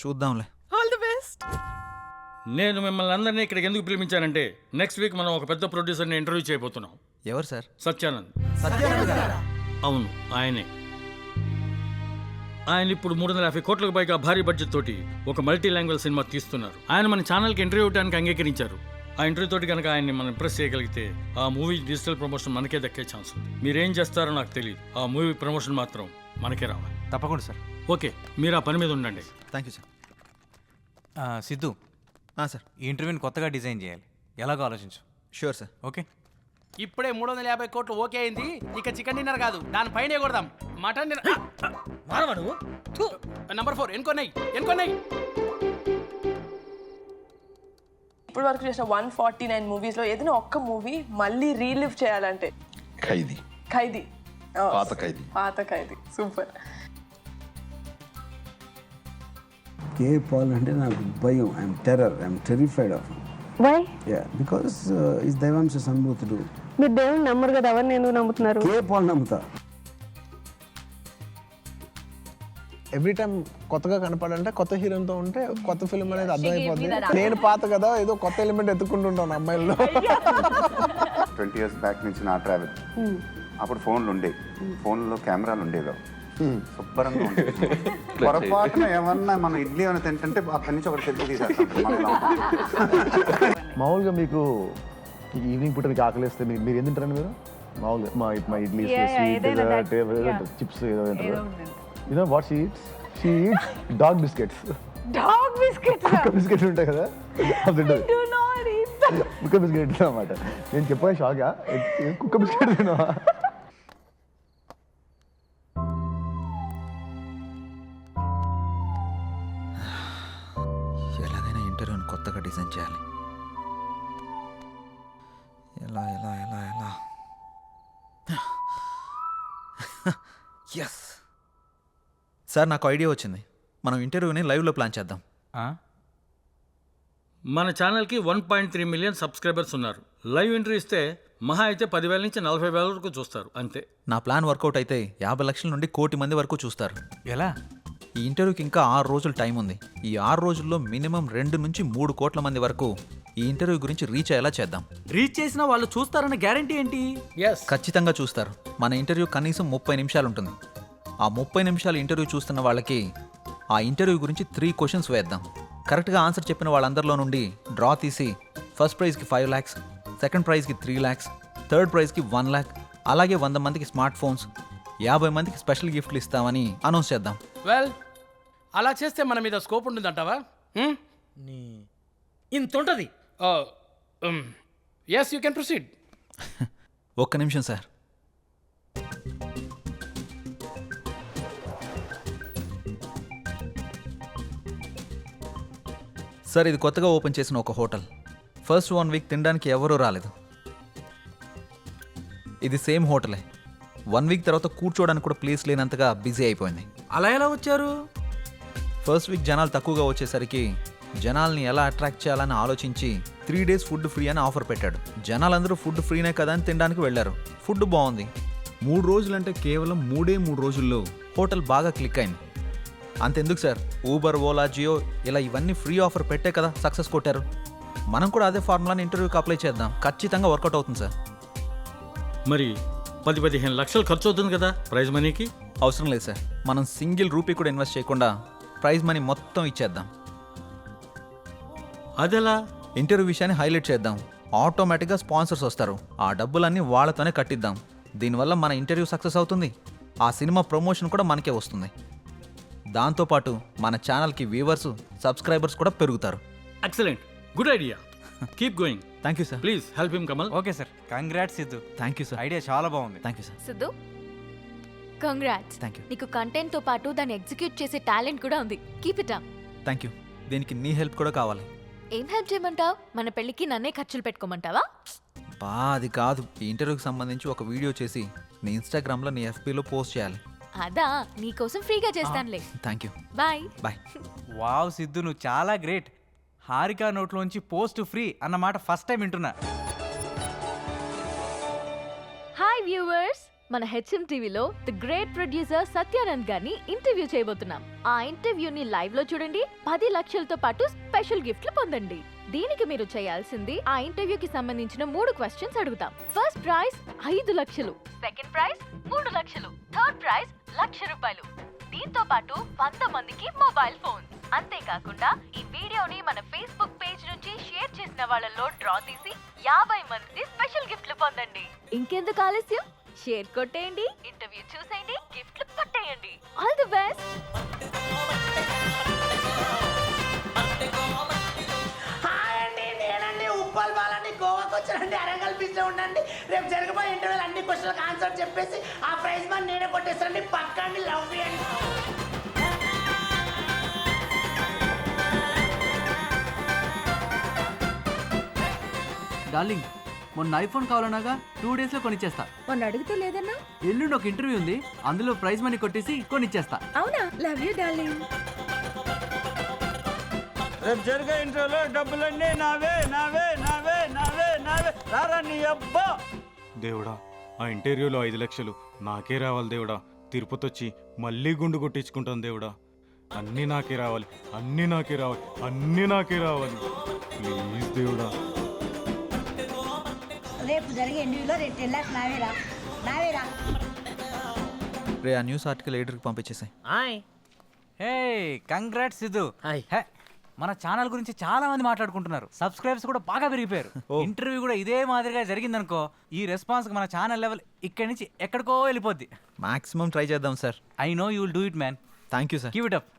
చూద్దాంలే. All the best. నేను మిమ్మల్ని అందరినీ ఇక్కడికి ఎందుకు పిలిపించానంటే నెక్స్ట్ వీక్ మనం ఒక పెద్ద ప్రొడ్యూసర్ని ఇంటర్వ్యూ చేయబోతున్నాం. ఎవరు సార్? సత్యానంద్. అవును, ఆయనే. ఆయన ఇప్పుడు 350 కోట్లకు పైగా భారీ బడ్జెట్ తోటి ఒక మల్టీ లాంగ్వేజ్ సినిమా తీస్తున్నారు. ఆయన మన ఛానల్కి ఇంటర్వ్యూ ఇవ్వడానికి అంగీకరించారు. ఆ ఇంటర్వ్యూ తోటి కనుక ఆయన్ని మనం ఇంప్రెస్ చేయగలిగితే ఆ మూవీ డిజిటల్ ప్రమోషన్ మనకే దక్కే ఛాన్స్ ఉంది. మీరేం చేస్తారో నాకు తెలియదు, ఆ మూవీ ప్రమోషన్ మాత్రం మనకే రావాలి. తప్పకుండా సార్. ఓకే, మీరు ఆ పని మీద ఉండండి. Thank you sir. Siddhu, sir ఈ ఇంటర్వ్యూని కొత్తగా డిజైన్ చేయాలి. ఎలాగో ఆలోచించు. Sure sir. ఓకే. ఇప్పుడే 350 కోట్లు ఓకే అయింది. ఇక చికెన్ డిన్నర్ కాదు, దానిపైనే కొడదాం. Mutton dinner. నంబర్ 4 ఎన్కొన్నాయి. ఇప్పుడు వరకు చేసిన 149 మూవీస్ లో ఏదైనా ఒక్క మూవీ మళ్ళీ రీలివ్ చేయాలంటే ఖైదీ. పాత ఖైదీ. సూపర్. కే పాల్ అంటే నాకు భయం. I'm terrified of him. Why? Yeah, because is దైవాంశ సంభూతుడు. మీరు దేవుని నమ్మరు కదా, ఎవరిని ఎందుకు నమ్ముతున్నారు? కే పాల్ నమ్ముతా. ఎవ్రీ టైం కొత్తగా కనపడాలంటే కొత్త హీరోతో ఉంటే కొత్త ఫిల్మ్ అనేది అర్థమైపోద్ది. నేను పాత కదా, ఏదో కొత్త ఎలిమెంట్ ఎత్తుకుంటుంటాను అమ్మాయిల్లో. 20 years బ్యాక్ నుంచి నా ట్రావెల్. అప్పుడు ఫోన్లు ఉండేవి, ఫోన్లో కెమెరాలు ఉండేవి, శుభ్రంగా ఉండేవి. పొరపాటున ఏమన్నా మనం ఇడ్లీ ఏమైనా తింటుంటే అక్కడి నుంచి ఒకటి సెల్ఫీ తీసేస్తాం. మామూలుగా మీకు ఈవినింగ్ పూట మీకు ఆకలిస్తే మీరు ఏం తింటారండి? మీరు మామూలుగా మా ఇడ్లీ, చిప్స్ ఏదో తింటారు. You know what she eats? She eats dog biscuits. Dog biscuits. కుక్క బిస్కెట్స్ ఉంటాయి కదా, అది తింటది. Do not eat them. కుక్క బిస్కెట్ అన్నమాట. నేను చెప్పా షాకా, కుక్క బిస్కెట్ తినవా? ఎలాగైనా ఇంటర్వ్యూని కొత్తగా డిజైన్ చేయాలి. ఎలా ఎలా ఎలా ఎలా ఎస్ సార్, నాకు ఐడియా వచ్చింది. మనం ఇంటర్వ్యూని లైవ్లో ప్లాన్ చేద్దాం. మన ఛానల్కి 1.3 మిలియన్ సబ్స్క్రైబర్స్ ఉన్నారు. లైవ్ ఎంట్రీ ఇస్తే మహా అయితే 10,000 నుంచి 40,000 వరకు చూస్తారు అంతే. నా ప్లాన్ వర్కౌట్ అయితే 50 లక్షల నుండి 1 కోటి మంది వరకు చూస్తారు. ఎలా? ఈ ఇంటర్వ్యూకి ఇంకా 6 రోజులు టైం ఉంది. ఈ 6 రోజుల్లో మినిమం 2 నుంచి 3 కోట్ల మంది వరకు ఈ ఇంటర్వ్యూ గురించి రీచ్ అయ్యేలా చేద్దాం. రీచ్ చేసిన వాళ్ళు చూస్తారన్న గ్యారంటీ ఏంటి? ఖచ్చితంగా చూస్తారు. మన ఇంటర్వ్యూ కనీసం 30 నిమిషాలు ఉంటుంది. ఆ 30 నిమిషాలు ఇంటర్వ్యూ చూస్తున్న వాళ్ళకి ఆ ఇంటర్వ్యూ గురించి 3 క్వశ్చన్స్ వేద్దాం. కరెక్ట్గా ఆన్సర్ చెప్పిన వాళ్ళందరిలో నుండి డ్రా తీసి ఫస్ట్ ప్రైజ్కి 5 lakhs, సెకండ్ ప్రైజ్కి 3 lakhs, థర్డ్ ప్రైజ్కి 1 lakh, అలాగే 100 మందికి స్మార్ట్ ఫోన్స్, 50 మందికి స్పెషల్ గిఫ్ట్లు ఇస్తామని అనౌన్స్ చేద్దాం. వెల్, అలా చేస్తే మన మీద స్కోప్ ఉంటుందంటావా? ఇంత ఉంటుంది. Yes, you can proceed. ఒక్క నిమిషం సార్. సార్, ఇది కొత్తగా ఓపెన్ చేసిన ఒక హోటల్. ఫస్ట్ 1 వీక్ తినడానికి ఎవరూ రాలేదు. ఇది సేమ్ హోటలే. 1 వీక్ తర్వాత కూర్చోవడానికి కూడా ప్లేస్ లేనంతగా బిజీ అయిపోయింది. అలా ఎలా వచ్చారు? ఫస్ట్ వీక్ జనాలు తక్కువగా వచ్చేసరికి జనాల్ని ఎలా అట్రాక్ట్ చేయాలని ఆలోచించి 3 days ఫుడ్ ఫ్రీ అని ఆఫర్ పెట్టాడు. జనాలందరూ ఫుడ్ ఫ్రీనే కదా అని తినడానికి వెళ్ళారు. ఫుడ్ బాగుంది. 3 రోజులంటే కేవలం 3 రోజుల్లో హోటల్ బాగా క్లిక్ అయింది. అంతెందుకు సార్, ఊబర్, ఓలా, జియో ఇలా ఇవన్నీ ఫ్రీ ఆఫర్ పెట్టే కదా సక్సెస్ కొట్టారు. మనం కూడా అదే ఫార్ములాని ఇంటర్వ్యూకి అప్లై చేద్దాం. ఖచ్చితంగా వర్కౌట్ అవుతుంది సార్. మరి 10-15 లక్షలు ఖర్చు అవుతుంది కదా ప్రైజ్ మనీకి? అవసరం లేదు సార్. మనం సింగిల్ రూపీ కూడా ఇన్వెస్ట్ చేయకుండా ప్రైజ్ మనీ మొత్తం ఇచ్చేద్దాం. అదెలా? ఇంటర్వ్యూ విషయాన్ని హైలైట్ చేద్దాం. ఆటోమేటిక్గా స్పాన్సర్స్ వస్తారు. ఆ డబ్బులన్నీ వాళ్ళతోనే కట్టిద్దాం. దీనివల్ల మన ఇంటర్వ్యూ సక్సెస్ అవుతుంది. ఆ సినిమా ప్రమోషన్ కూడా మనకే వస్తుంది. దాంతోపాటు మన ఛానల్కి వ్యూవర్స్, సబ్స్క్రైబర్స్ కూడా పెరుగుతారు. Excellent, good idea. Keep going. Thank you sir. Please help him Kamal. Okay sir. Congrats Siddhu. Thank you sir. Idea చాలా బాగుంది. Thank you sir. Siddhu, congrats. Thank you. నీకు కంటెంట్తో పాటు దాన్ని ఎగ్జిక్యూట్ చేసే టాలెంట్ కూడా ఉంది. Keep it up. Thank you. దీనికి నీ హెల్ప్ కూడా కావాలి. ఏం హెల్ప్ చేయమంటావు? మన పెళ్ళికి నన్నే ఖర్చులు పెట్టుకోమంటావా? అది కాదు. ఈ ఇంటర్వ్యూకి సంబంధించి ఒక వీడియో చేసి నీ ఇన్స్టాగ్రామ్లో, నీ ఎఫ్బీలో పోస్ట్ చేయాలి. అదా, నీకోసం ఫ్రీగా చేస్తానులే. Thank you. Bye bye. Wow Siddhu, నువ్వు చాలా గ్రేట్. హారికా నోట్లోంచి పోస్ట్ ఫ్రీ అన్నమాట ఫస్ట్ టైం వింటున్నా. హాయ్ వ్యూవర్స్, మన హెచ్ఎం టీవీలో ది గ్రేట్ ప్రొడ్యూసర్ సత్యానంద్ గారిని ఇంటర్వ్యూ చేయబోతున్నాం. ఆ ఇంటర్వ్యూని లైవ్ లో చూడండి, 10 లక్షలతో పాటు స్పెషల్ గిఫ్ట్లు పొందండి. దీనికి మీరు చేయాల్సింది ఆ ఇంటర్వ్యూకి సంబంధించిన 3 క్వశ్చన్స్ అడుగుతాం. ఫస్ట్ ప్రైజ్ 5 లక్షలు, సెకండ్ ప్రైజ్ 3 లక్షలు, థర్డ్ ప్రైజ్ ₹1,00,000. దీంతో పాటు 100 మందికి మొబైల్ ఫోన్. అంతేకాకుండా ఈ వీడియోని మన ఫేస్బుక్ పేజ్ నుంచి షేర్ చేసిన వాళ్ళలో డ్రా తీసి 50 మంది స్పెషల్ గిఫ్ట్లు పొందండి. ఇంకెందుకు ఆలస్యం, షేర్ కొట్టేయండి, ఇంటర్వ్యూ చూసేయండి, గిఫ్ట్లు పట్టేయండి. All the best. ఉప్పల్ బాలండి, గోవాకి వచ్చానండి, అరంగల్ బీచ్ లో ఉండండి. రేపు జరగబోయే ఇంటర్వ్యూలు అన్ని క్వశ్చన్లకు ఆన్సర్ చెప్పేసి ఆ ప్రైజ్ మనీ నేనే కొట్టేస్తానండి. పక్కండి, లవ్ చేయండి. డార్లింగ్, మొన్న ఐఫోన్ కావాలన్నాగా 2 డేస్లో కొనిచ్చేస్తా. మొన్న అడిగితే లేదన్నా. ఎల్లుండి ఒక ఇంటర్వ్యూ ఉంది, అందులో ప్రైజ్ మనీ కొట్టేసి కొనిచ్చేస్తా. అవునా, లవ్ యూ డార్లింగ్. రేపు జరిగే ఇంటర్వ్యూలో డబ్బులన్నీ నావే నావే నావే నావే నావే రారా నీ అబ్బా. దేవుడా, ఆ ఇంటర్వ్యూలో 5 లక్షలు నాకే రావాలి దేవుడా. తిరుపతి వచ్చి మళ్ళీ గుండు కొట్టించుకుంటాను దేవుడా. అన్నీ నాకే రావాలి, అన్నీ నాకే రావాలి, అన్నీ నాకే రావాలి. ప్లీజ్ దేవుడా. రేపు జరిగే ఇంటర్వ్యూలో 10 లాక్స్ నావేరా, నావేరా. రే ఆ న్యూస్ ఆర్టికల్ ఎడిటర్కి పంపించేసాయి. హే, కంగ్రాట్స్ సిద్ధు. హే, మన ఛానల్ గురించి చాలా మంది మాట్లాడుకుంటున్నారు. సబ్స్క్రైబర్స్ కూడా బాగా పెరిగిపోయారు. ఇంటర్వ్యూ కూడా ఇదే మాదిరిగా జరిగిందనుకో, ఈ రెస్పాన్స్ మన ఛానల్ లెవెల్ ఇక్కడి నుంచి ఎక్కడికో వెళ్ళిపోద్ది. మాక్సిమం ట్రై చేద్దాం sir. I know you will do it man. Thank you sir. Keep it up.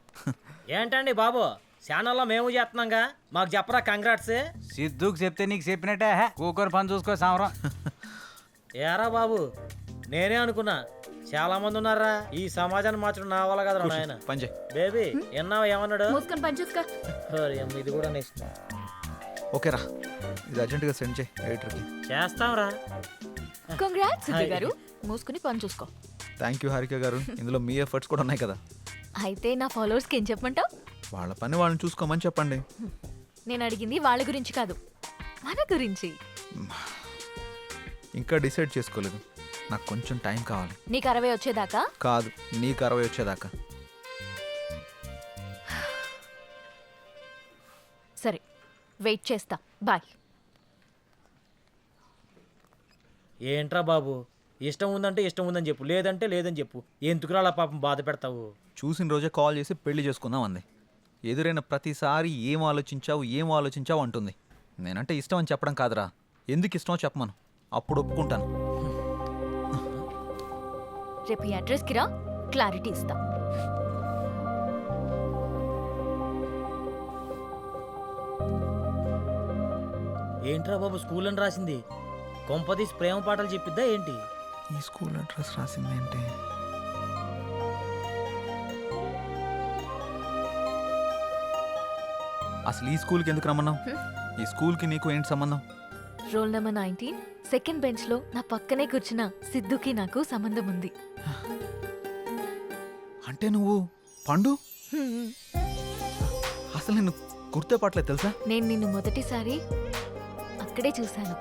ఏంటండి బాబు, ఛానల్లో మేము చేస్తున్నాంగా, మాకు చెప్పరా కంగ్రాట్స్. సిద్ధుకు చెప్తే నీకు చెప్పినట్టే. కూకొని పని చూసుకో సామరం. ఏరా బాబు, నేనే అనుకున్నా చాలా మంది ఉన్నారా ఈ సమాజాన్ని మార్చడం నా వల్ల కదా నాయన. పంజే బేబీ ఎన్నావా ఏమన్నాడు? మూసుకొని పని చూసుకో. ఇది కూడా నెక్స్ట్ ఓకే రా, ఇది అర్జెంటుగా సెండ్ చేయి ఎడిటర్కి. చేస్తాంరా. కంగ్రాట్స్ సిద్ధు గారు, మూసుకుని పని చూసుకో. థ్యాంక్ యూ హారిక గారు, ఇందులో మీ ఎఫర్ట్స్ కూడా ఉన్నాయి కదా. అయితే నా ఫాలోవర్స్కి ఏం చెప్పమంటావు? వాళ్ళ పని వాళ్ళని చూసుకోమని చెప్పండి. నేను అడిగింది వాళ్ళ గురించి కాదు, మన గురించి. ఇంకా డిసైడ్ చేసుకోలేదు, నాకు కొంచెం టైం కావాలి. నీకు 60 వచ్చేదాకా కాదు, నీకు 60 వచ్చేదాకా. సరే, వెయిట్ చేస్తా. బాయ్. ఏంట్రా బాబు, ఇష్టం ఉందంటే ఇష్టం ఉందని చెప్పు, లేదంటే లేదని చెప్పు. ఎందుకురా అలా పాపం బాధ పెడతావు? చూసిన రోజే కాల్ చేసి పెళ్లి చేసుకుందాం అంది. ఎదురైన ప్రతిసారి ఏం ఆలోచించావు అంటుంది. నేనంటే ఇష్టం అని చెప్పడం కాదురా, ఎందుకు ఇష్టమో చెప్పమను, అప్పుడు ఒప్పుకుంటాను. రేపు ఈ అడ్రస్కి రా, క్లారిటీ ఇస్తా. ఏంట్రా బాబు, స్కూల్ అని రాసింది, కొంపదీసి ప్రేమ పాటలు చెప్పిద్దా ఏంటి? ఈ స్కూల్ అడ్రస్ రాసిందేంటి? అసలు ఈ స్కూల్కి ఎందుకు రమ్మన్నావు? ఈ స్కూల్కి నీకు ఏంటి సంబంధం? రోల్ నెంబర్ 19 సెకండ్ బెంచ్ లో నా పక్కనే కూర్చున్న సిద్ధుకి నాకు సంబంధం ఉంది. అంటే నువ్వు పండు? అసలు నేను గుర్తుపట్టలేదు తెలుసా? నేను నిన్ను మొదటిసారి అక్కడే చూశాను.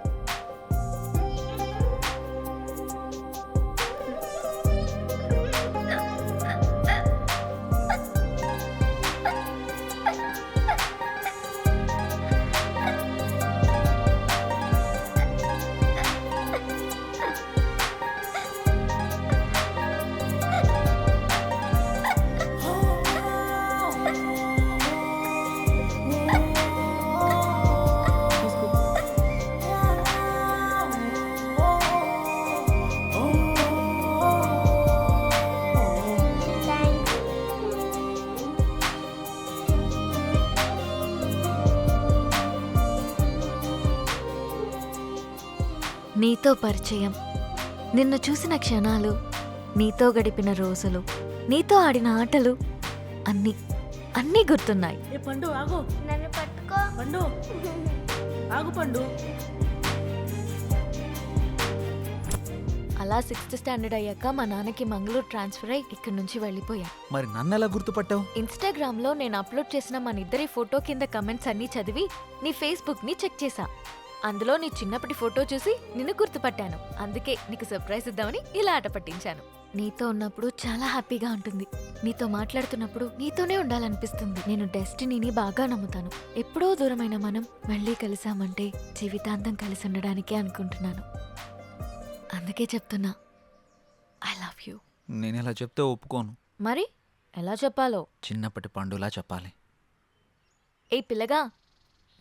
నీతో పరిచయం, నిన్ను చూసిన క్షణాలు, నీతో గడిపిన రోజులు, నీతో ఆడిన ఆటలు అన్నీ అన్నీ గుర్తున్నాయి. పండు ఆగు, నన్ను పట్టుకో. పండు ఆగు, పండు. అలా 6th స్టాండర్డ్ అయ్యాక మా నాన్నకి మంగళూరు ట్రాన్స్ఫర్ అయ్యి ఇక్కడి నుంచి వెళ్ళిపోయా. మరి నన్ను ఎలా గుర్తుపట్టావు? ఇన్స్టాగ్రామ్ లో నేను అప్లోడ్ చేసిన మన ఇద్దరి ఫోటో కింద కమెంట్స్ అన్నీ చదివి నీ ఫేస్బుక్ ని చెక్ చేశా. అందులో నీ చిన్నప్పటి ఫోటో చూసి నిన్ను గుర్తుపట్టాను. అందుకే నీకు సర్ప్రైజ్ ఇద్దామని ఇలా ఆట పట్టించాను. నీతో ఉన్నప్పుడు చాలా హ్యాపీగా ఉంటుంది. నీతో మాట్లాడుతున్నప్పుడు నీతోనే ఉండాలనిపిస్తుంది. నేను డెస్టినీని బాగా నమ్ముతాను. ఎప్పుడో దూరమైన మనం మళ్ళీ కలిసామంటే జీవితాంతం కలిసి ఉండడానికే అనుకుంటున్నాను. అందుకే చెప్తున్నా ఐ లవ్ యూ. నేను ఇలా చెప్తే ఒప్పుకోను. మరి ఎలా చెప్పాలో? చిన్నప్పటి పండులా చెప్పాలి. ఏ పిల్లగా,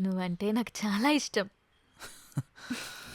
నువ్వంటే నాకు చాలా ఇష్టం.